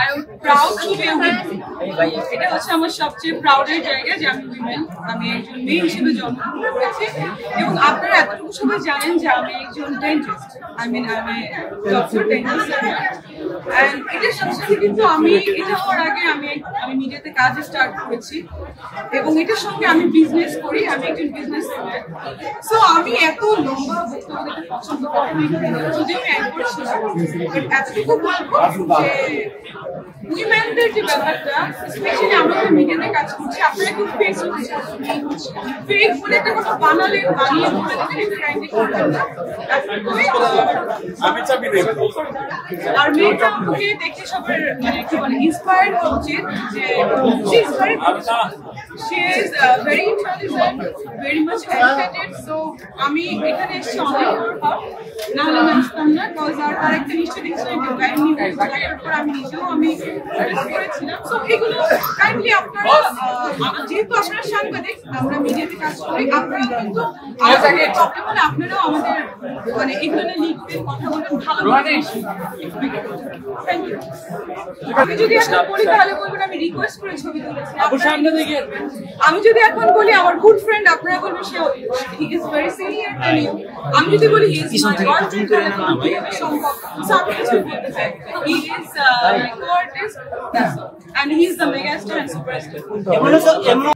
I am proud to be a woman. এটা হচ্ছে আমার সবচেয়ে প্রাউডের জায়গা যে আমি উইমেন, আমি একজন মেয়ে হিসেবে জন্মগ্রহণ করেছি এবং আপনারা এতটুকু সবাই জানেন যে আমি একজন ডেন্টিস্ট, আমি ডক্টর ডেন্টিস্ট। এন্ড এটার সাথে সাথে কিন্তু আমি এটা হওয়ার আগে আমি মিডিয়াতে কাজ স্টার্ট করেছি এবং এটার সঙ্গে আমি বিজনেস করি, আমি একজন বিজনেস ওম্যান। সো আমি এত লম্বা বক্তব্য দিতে পছন্দ করি যদিও আমি অ্যাঙ্কর ছিলাম, বাট এতটুকু বলবো যে উইমেনদের যে ব্যাপারটা, স্পেশালি আমরা মিডিয়াতে কাজ করছি, আপনারা একটু ফেক ফেক বলে একটা কথা বানিয়ে বলে দেবেন, এটা কাইন্ডলি করবেন না। আর মেয়েটা আমাকে দেখে সবার মানে কি বলে ইন্সপায়ার্ড হওয়া উচিত যে she is very intelligent, very much educated. So আমি এখানে এসেছি অনেক না হলে আসতাম না, বিকজ আর একটা নিশ্চয় দেখছিলাম আমি নিজেও আমি করেছিলাম। সো এগুলো কাইন্ডলি আপনারা যেহেতু আপনারা সাংবাদিক, আমরা মিডিয়াতে কাজ করি, আপনারা কিন্তু আপনারাও আমাদের মানে এগুলো লিখতে কথা বলবেন ভালো। Thank you. আমি যদি এখন বলি তাহলে বলবেন আমি রিকোয়েস্ট করে ছবি তুলেছি। আমি যদি এখন বলি আমার গুড ফ্রেন্ড, আপনারা বলবেন সে he is very senior than you. আমি যদি বলি হি ইজ মাই গার্লফ্রেন্ড তাহলে সম্ভব। সো আমি কিছু বলতে চাই, he is co-artist and he is the mega star and superstar.